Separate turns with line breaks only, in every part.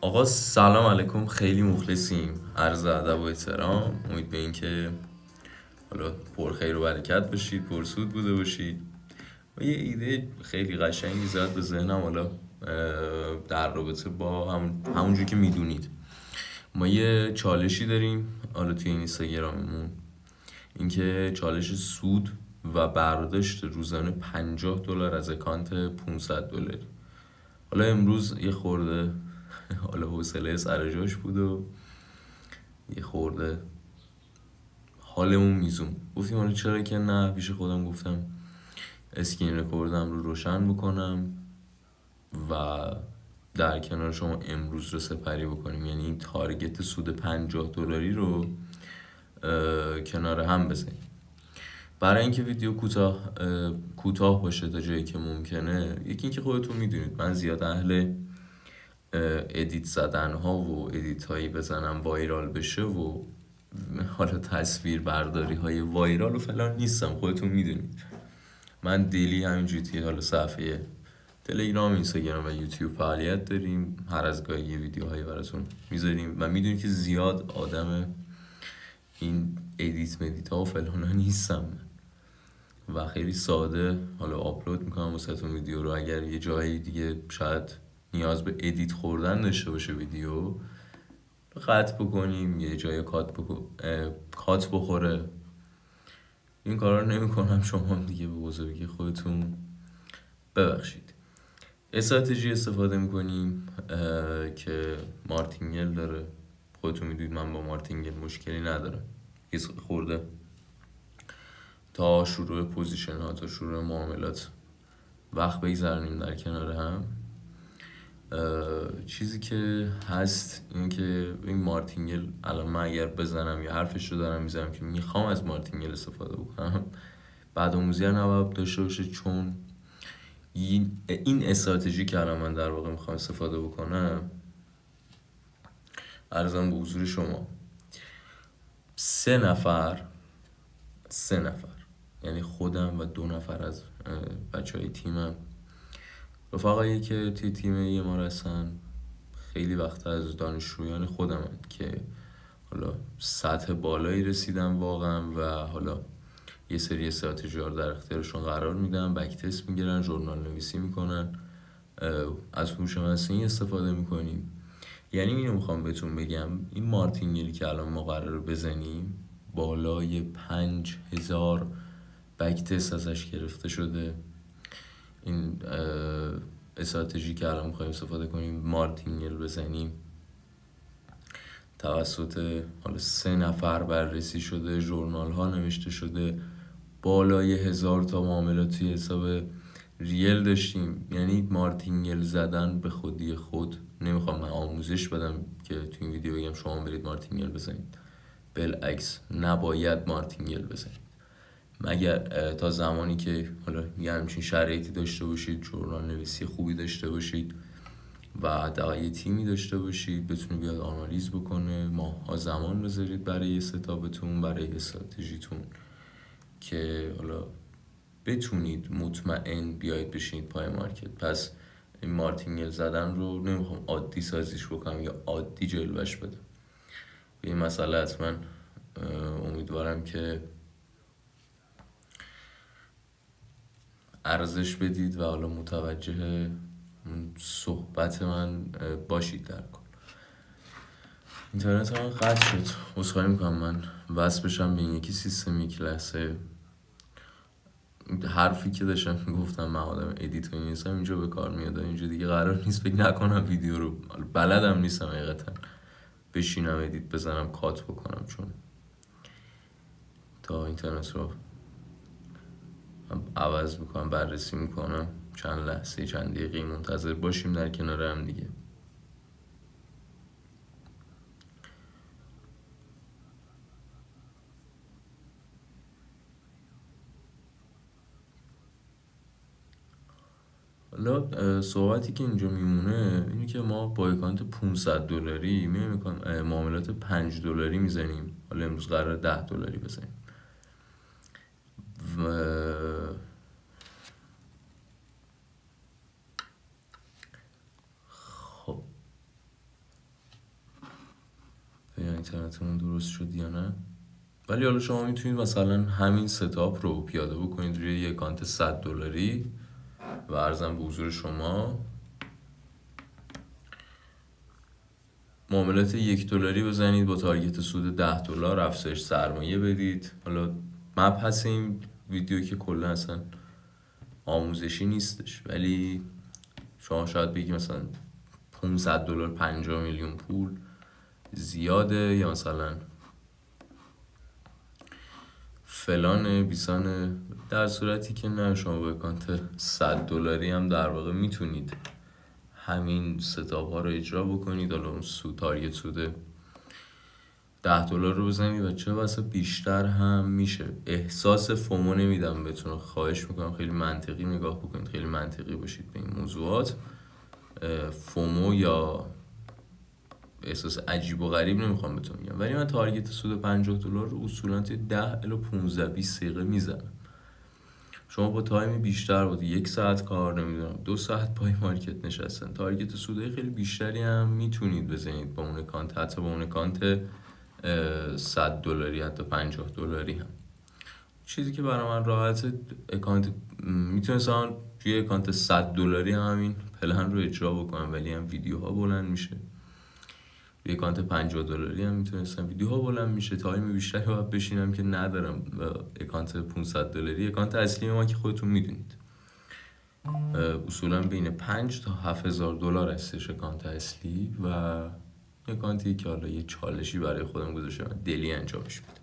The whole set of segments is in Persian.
آقا سلام علیکم، خیلی مخلصیم. عرض ادب و احترام. امید به این که حالا پر خیر و برکت باشید، پر سود بوده باشید. و یه ایده خیلی قشنگی زد به ذهنم، حالا در رابطه با همونجور که میدونید ما یه چالشی داریم حالا توی این اینستاگراممون، اینکه چالش سود و برداشت روزانه $50 از اکانت $500. حالا امروز یه خورده حالا حوصله سر جاش بود و یه خورده حالمون میزون، گفتیم حالا چرا که نه. پیش خودم گفتم اسکرین رکوردم رو روشن بکنم و در کنار شما امروز رو سپری بکنیم، یعنی این تارگت سود $50 رو کنار هم بزنیم. برای اینکه ویدیو کوتاه باشه تا جایی که ممکنه، یکی اینکه خودتون میدونید من زیاد اهل ادیت زدن ها و ادیت هایی بزنم وایرال بشه و حالا تصویر برداری های وایرال و فلان نیستم. خودتون میدونید من دیلی همینجوری حالا صفحه تلگرام، اینستاگرام و یوتیوب فعالیت داریم. هر از گاهی یه ویدیوهایی براتون میذاریم و میدونید که زیاد آدم این ادیت مدیت ها و فلان ها نیستم و خیلی ساده حالا آپلود میکنم واسهتون ویدیو رو. اگر یه جایی دیگه شاید نیاز به ادیت خوردن داشته باشه ویدیو، قطع بکنیم، یه جای کات بخوره، این کارا رو نمی‌کنم. شما هم دیگه به بزرگی خودتون ببخشید. استراتژی استفاده میکنیم که مارتینگل داره. خودتون میدونید من با مارتینگل مشکلی ندارم. یه خورده تا شروع پوزیشن ها، تا شروع معاملات وقت بگذارنیم در کنار هم. چیزی که هست این که این مارتینگل الان من اگر بزنم یا حرفش رو دارم میزنم که میخوام از مارتینگل استفاده بکنم، بعد آموزی نباید داشته باشه، چون این استراتژی که الان من در واقع میخوام استفاده بکنم، عرضم به حضور شما، سه نفر یعنی خودم و 2 نفر از بچه های تیمم، رفقایی که توی تیم یه ما هستن، خیلی وقت از دانشجویان خودم هست که حالا سطح بالایی رسیدن واقعا و حالا یه سری استراتژی ها رو در اختیارشون قرار میدن، بک تست میگیرن، ژورنال نویسی میکنن، از هوش مصنوعی استفاده میکنیم. یعنی اینو میخوام بهتون بگم، این مارتینگلی که الان ما قراره بزنیم بالای 5000 بک تست ازش گرفته شده. این استراتژی که الان میخوایم استفاده کنیم، مارتینگل بزنیم، توسط حالا 3 نفر بررسی شده، ژورنال ها نوشته شده، بالای 1000 تا معاملات توی حساب ریل داشتیم. یعنی مارتینگل زدن به خودی خود، نمیخوام من آموزش بدم که تو این ویدیو بگم شما برید مارتینگل بزنید، بالعکس نباید مارتینگل بزنید مگر تا زمانی که حالا یه همچین شرایطی داشته باشید، ژورنال نویسی خوبی داشته باشید و یه تیمی داشته باشید بتونه بیاد آنالیز بکنه، ماها زمان بذارید برای ستاپتون، برای استراتژیتون، که حالا بتونید مطمئن بیاید بشینید پای مارکت. پس این مارتینگل زدن رو نمیخوام عادی سازیش بکنم یا عادی جلوش بدم. به این مسئله حتما امیدوارم که ارزش بدید و حالا متوجه صحبت من باشید. در کل اینترنت من قطع شد، عذرخواهی میکنم. من وصل بشم به این یکی سیستم، یک لحظه حرفی که داشتم میگفتم من آدم ادیتوری نیستم اینجا به کار میاد. اینجا دیگه قرار نیست فکر نکنم ویدیو رو، بلدم نیستم حقیقتا بشینم ادیت بزنم کات بکنم، چون تا اینترنت رو عوض میکنم بررسی میکنم. چند لحظه چند دقیقه منتظر باشیم در کنار هم دیگه. حالا صحبتی که اینجا میمونه اینه که ما با اکانت $500 معاملات $5 میزنیم. حالا امروز قرار $10 بزنیم و خب اینترنتمون درست شد یا نه. ولی حالا شما میتونید مثلا همین ستاپ رو پیاده بکنید روی یک اکانت $100 و عرضم به حضور شما معاملات $1 بزنید با تارگت سود $10 افزایش سرمایه بدید. حالا مبحث این ویدیو که کلا اصلا آموزشی نیستش، ولی شما شاید بگی مثلا $500 50 میلیون پول زیاده، یا مثلا فلان بیسانه، در صورتی که نه، شما با اکانت $100 هم در واقع میتونید همین ستاپ ها رو اجرا بکنید. حالا اون تارگت سود $10 رو بزنید و چه بسا بیشتر هم میشه. احساس فومو نمیدم بهتون، خواهش میکنم خیلی منطقی نگاه بکنید، خیلی منطقی باشید به این موضوعات. فومو یا احساس عجیب و غریب نمیخوام بهتون میگم، ولی من تارگت سود $50 رو اصولا 10 الی 15-20 دقیقه میزنم. شما با تایم بیشتر بود، 1 ساعت کار، نمیدونم 2 ساعت پای مارکت نشستن، تارگت سودای خیلی بیشتری هم میتونید بزنید با اون اکانت، حتی با اون اکانت $100 حتی $50 هم. چیزی که برای من راحته اکانت، میتونستم توی اکانت $100 همین پلن رو اجرا بکنم، ولی هم ویدیوها بلند میشه. توی اکانت $50 هم میتونستم ویدیوها بلند میشه، تایم بیشتری باید بشینم که ندارم. اکانت $500 اکانت اصلی ما که خودتون میدونید اصولا بین $5,000 تا $7,000 هستش اکانت اصلی، و اکانتی که حالا یه چالشی برای خودم گذاشتم دلی انجامش میدم.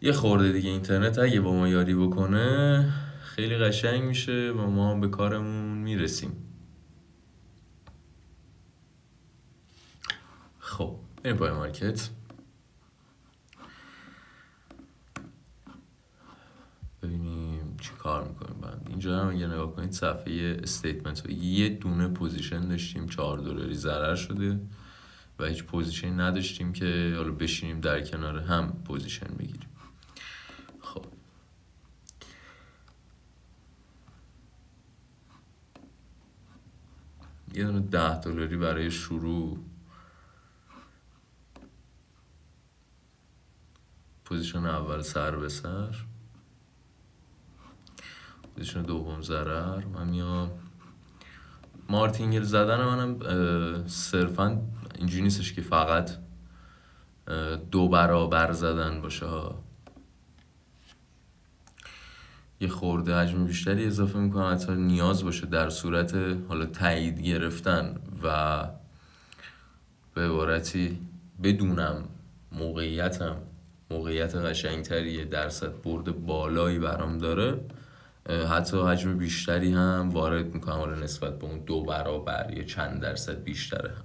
یه خورده دیگه اینترنت اگه با ما یاری بکنه خیلی قشنگ میشه و ما هم به کارمون میرسیم. خب بریم پای مارکت، ببینیم چی کار میکنیم. بعد اینجا هم اگه نگاه کنید صفحه استیتمنت، یه دونه پوزیشن داشتیم $4 ضرر شده و هیچ پوزیشن نداشتیم که حالا بشینیم در کنار هم پوزیشن بگیریم. خب یه دونه $10 برای شروع، پوزیشن اول سر به سر، پوزیشن دوم ضرر. من میام مارتینگل زدن منم صرفا اینجوری نیستش که فقط 2 برابر زدن باشه، یه خورده حجم بیشتری اضافه میکنم حتی نیاز باشه در صورت حالا تایید گرفتن و به عبارتی بدونم موقعیت قشنگتری، درصد برد بالایی برام داره، حتی حجم بیشتری هم وارد میکنم حالا نسبت به اون 2 برابر یا چند درصد بیشتره هم.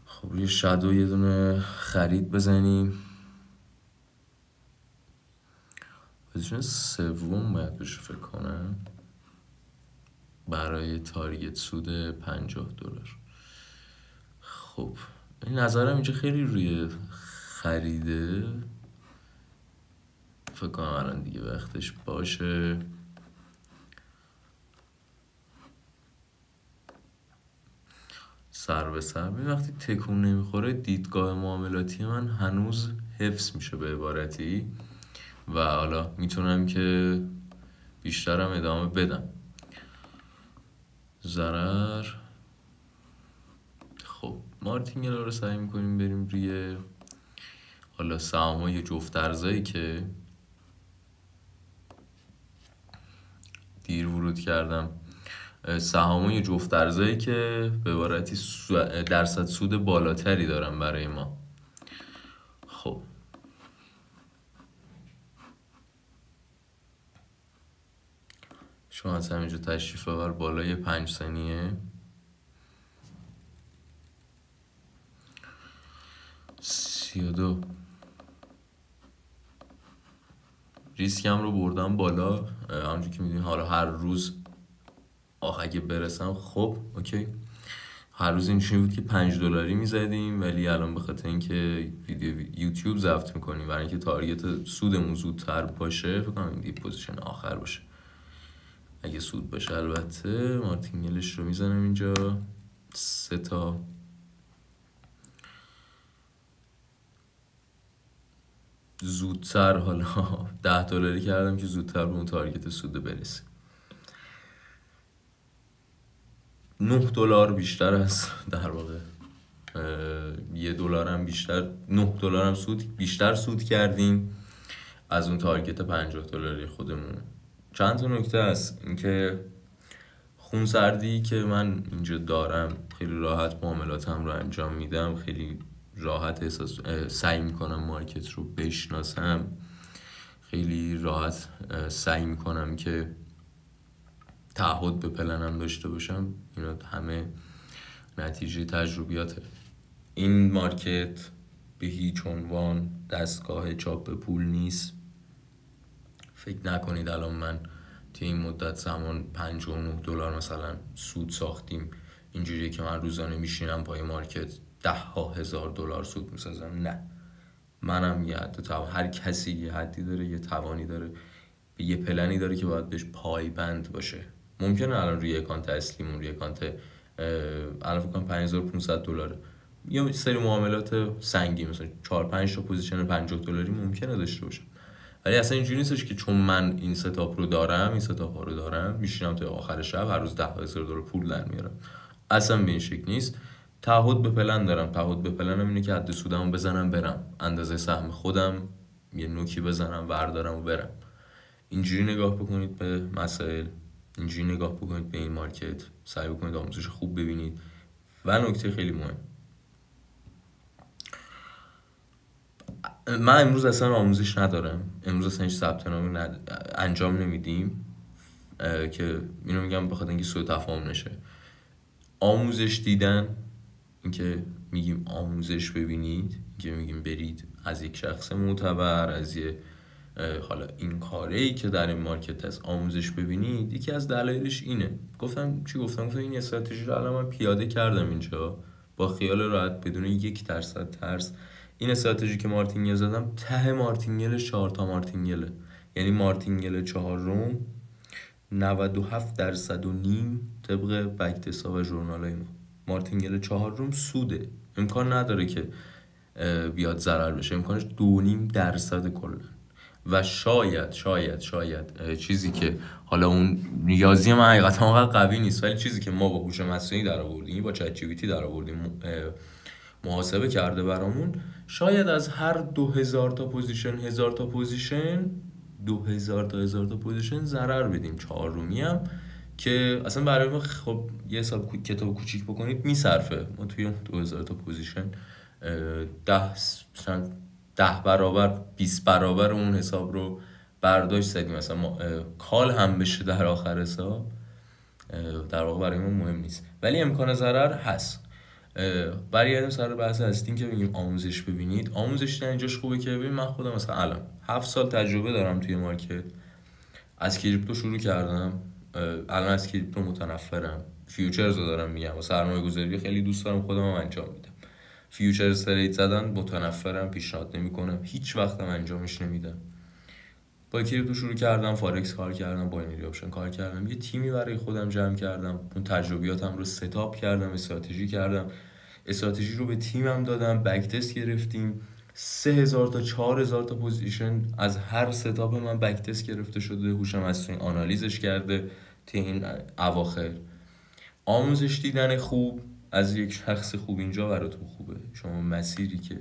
خب روی شادو یه دونه خرید بزنیم، پوزیشن سوم باید بشه فکر کنم برای تارگت سود $50. خب این نظرم اینجا خیلی روی خریده، فکر کنم الان دیگه وقتش باشه. سر به سر وقتی تکون نمیخوره دیدگاه معاملاتی من هنوز حفظ میشه به عبارتی، و حالا میتونم که بیشترم ادامه بدم. ضرر. خب مارتینگل رو سعی میکنیم بریم روی حالا سهامای جفت ارزایی که دیر ورود کردم، سهامای جفت ارزایی که به عبارتی درصد سود بالاتری دارن برای ما. خب شما از همینجا تشریف ببر بالای 5 ثانیه 32. ریسکم رو بردم بالا، همونجور که میدونی حالا هر روز اگه برسم خب اوکی. هر روز اینجوری بود که $5 میزدیم، ولی الان به خاطر اینکه ویدیو یوتیوب ضبط میکنیم برای اینکه تارگت سودمون زودتر باشه، فکر کنم این دیگه پوزیشن آخر باشه اگه سود باشه. البته مارتینگلش رو میزنم اینجا 3 تا زودتر حالا $10 کردم که زودتر به اون تارگت سود برسیم. $9 بیشتر از در واقع $1 هم بیشتر، $9 هم بیشتر سود کردیم از اون تارگت $50 خودمون. چند تا نکته هست. اینکه خونسردی که من اینجا دارم، خیلی راحت معاملاتم رو انجام میدم، خیلی راحت سعی میکنم مارکت رو بشناسم، خیلی راحت سعی میکنم که تعهد به پلنم داشته باشم. اینا همه نتیجه تجربیاته. این مارکت به هیچ عنوان دستگاه چاپ پول نیست. فکر نکنید الان من توی این مدت زمان $59 مثلا سود ساختیم اینجوریه که من روزانه میشینم پای مارکت $10,000 سود میسازم. نه، منم یه حد هر کسی یه حدی داره، یه توانی داره، یه پلنی داره که باید بهش پایبند باشه. ممکنه الان روی اکانت اصلیمون، روی اکانت الان فکر کنم $5,500 یه سری معاملات سنگی مثلا 4-5 تا پوزیشن $50 ممکنه داشته باشم، ولی اصلا اینجوری نیستش که چون من این ستاپ رو دارم، این ستاپ ها رو دارم، میشینم تا آخر شب هر روز $10,000 پول در میارم. اصلا به این شکل نیست. تعهد به پلن دارم. تعهد به پلنم اینه که حد سودمو بزنم برم، اندازه سهم خودم یه نوکی بزنم بردارم و برم. اینجوری نگاه بکنید به مسائل، اینجوری نگاه بکنید به این مارکت، سعی بکنید آموزش خوب ببینید. و نکته خیلی مهم، من امروز اصلا آموزش ندارم، امروز اصلا هیچ ثبت نامی انجام نمیدیم که اینو میگم بخاطر اینکه سوء تفاهم نشه. آموزش دیدن، اینکه میگیم آموزش ببینید، که میگیم برید از یک شخص معتبر، از یه حالا این کاری که در این مارکت هست آموزش ببینید، یکی از دلایلش اینه. گفتم این استراتژی رو الان من پیاده کردم اینجا با خیال راحت بدون 1% ترس. این استراتژی که مارتینگل زدم ته مارتینگل 4 تا مارتینگله، یعنی مارتینگل 4 97.5% طبق بک تستا و ژورنالای ما. مارتینگل 4 سوده، امکان نداره که بیاد ضرر بشه، امکانش 2.5% کلا. و شاید چیزی که حالا اون ریاضی من حقیقتا اونقدر قوی نیست، ولی چیزی که ما با هوش مصنوعی در آوردیم، با چت جی پی تی در آوردیم، محاسبه کرده برامون، شاید از هر 2000 تا پوزیشن 1000 تا پوزیشن 2000 تا 1000 تا پوزیشن ضرر بدیم. 4 هم که اصلا برای ما خب یه حساب کتاب کوچیک بکنید میصرفه. ما توی اون 2000 تا پوزیشن 10 برابر 20 برابر اون حساب رو برداشت زدیم. مثلا ما کال هم بشه در آخر حساب در واقع برای ما مهم نیست، ولی امکان ضرر هست. برگردیم سر بحث هستیم که بگیم آموزش ببینید. آموزش اینجاش خوبه که ببین من خودم مثلا الان 7 سال تجربه دارم توی مارکت، از کریپتو شروع کردم، الان از کریپتو متنفرم، فیوچرز رو دارم میگم و سرمایه گذاری خیلی دوست دارم، خودم هم انجام میدم. فیوچرز ترید زدن متنفرم، پیشنهاد نمیکنم، هیچ وقتم انجامش نمیدم. با کریپتو شروع کردم، فارکس کار کردم، باینری آپشن کار کردم، یه تیمی برای خودم جمع کردم، اون تجربیاتم رو ستاپ کردم، استراتژی کردم، استراتژی رو به تیمم دادم، بک تست گرفتیم، 3000 تا 4000 تا پوزیشن از هر ستاپ من بک تست گرفته شده، هوش مصنوعی آنالیزش کرده. تا این اواخر آموزش دیدن خوب از یک شخص خوب اینجا براتون خوبه. شما مسیری که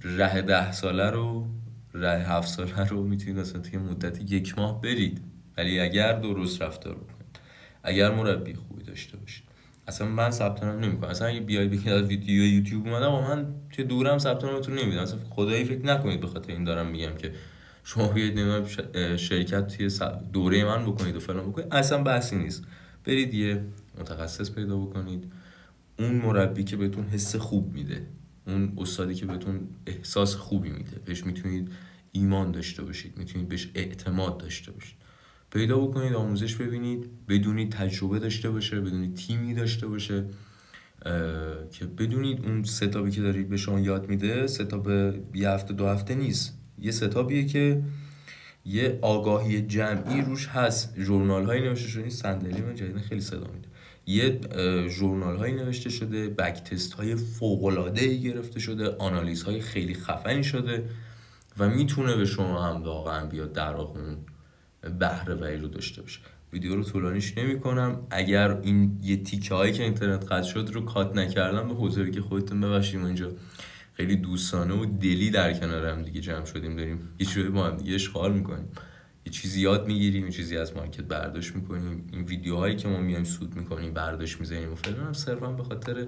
راه 10 ساله رو، راه 7 ساله رو میتونید اصلا توی مدت 1 ماه برید، ولی اگر درست رفتار بکنید، اگر مربی خوبی داشته باشید. اصلا من ثبت نام نمی‌کنم، اصلا اگه بیاید بگید از ویدیو یوتیوب اومدم و من توی دورم ثبت نامتون نمیدم، اصلا خدایی فکر نکنید به خاطر این دارم میگم که شما بیاید شرکت توی دوره من بکنید و فلان بکنید، اصلا بحثی نیست. برید یه متخصص پیدا بکنید، اون مربی که بهتون حس خوب میده، اون استادی که بهتون احساس خوبی میده، بهش میتونید ایمان داشته باشید، میتونید بهش اعتماد داشته باشید، پیدا بکنید، آموزش ببینید، بدونید تجربه داشته باشه، بدونید تیمی داشته باشه، که بدونید اون ستاپی که دارید به شما یاد میده ستاپ یه هفته 2 هفته نیست، یه ستاپیه که یه آگاهی جمعی روش هست. ژورنال هایی نوشته شده، صندلی من جدیدن خیلی صدا میده، یه ژورنال هایی نوشته شده، بک تست های فوق العاده ای گرفته شده، آنالیز های خیلی خفنی شده و میتونه به شما هم واقعا بیاد در واقع اون بهره وری رو داشته باشه. ویدیو رو طولانیش نمی کنم. اگر این یه تیکه هایی که اینترنت قطع شد رو کات نکردم به حضوری که خودتون ببخشید، اینجا خیلی دوستانه و دلی در کنار هم دیگه جمع شدیم، داریم یه چیزی با هم دیگه اشغال میکنیم، یه چیزی یاد میگیریم، یه چیزی از مارکت برداشت میکنیم. این ویدیوهایی که ما میایم سود میکنیم، برداشت میزنیم و فعلا هم صرفا به خاطر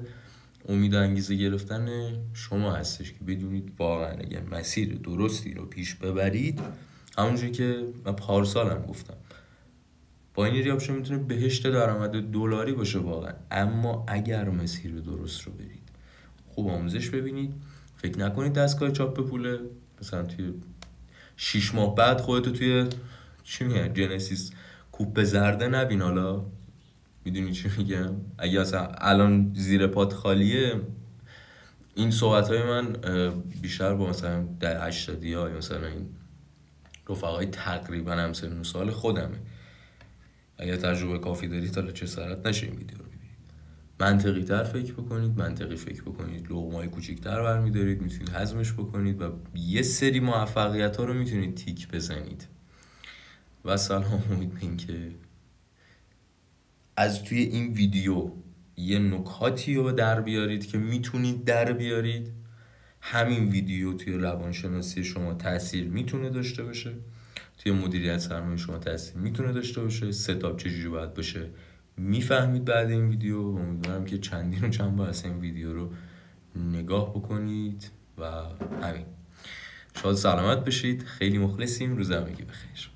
امید و انگیزه گرفتن شما هستش که بدونید واقعا اگر مسیر درستی رو پیش ببرید، همونجوری که من پارسالم گفتم، با این ریاپشن میتونه بهشت درآمد دلاری باشه واقعا. اما اگر مسیر درست رو برید، خوب آموزش ببینید، فکر نکنید دستگاه چاپ پوله مثلا توی 6 ماه بعد خودتو توی چی میگن جنسیس کوپ زرده نبین. حالا میدونی چی میگم؟ اگه اصلا الان زیر پات خالیه، این صحبت های من بیشتر با مثلا در 80 ها یا مثلا این رفقای تقریبا همسن و سال خودمه. اگه تجربه کافی دارید حالا چه سرت نشه این ویدیو رو ببینید، منطقی تر فکر بکنید، منطقی فکر بکنید، لقمه‌های کوچیک‌تر برمی‌دارید، میتونید هضمش بکنید و یه سری موفقیت ها رو میتونید تیک بزنید. و سلام، امید به این که از توی این ویدیو یه نکاتی رو در بیارید که میتونید در بیارید. همین ویدیو توی روانشناسی شما تاثیر میتونه داشته باشه، توی مدیریت سرمایه شما تاثیر میتونه داشته باشه. ستاپ چجوری باید باشه میفهمید بعد این ویدیو. امیدوارم که چندین و چند بار این ویدیو رو نگاه بکنید و همین. شاد سلامت بشید. خیلی مخلصیم. روز همگی بخیر.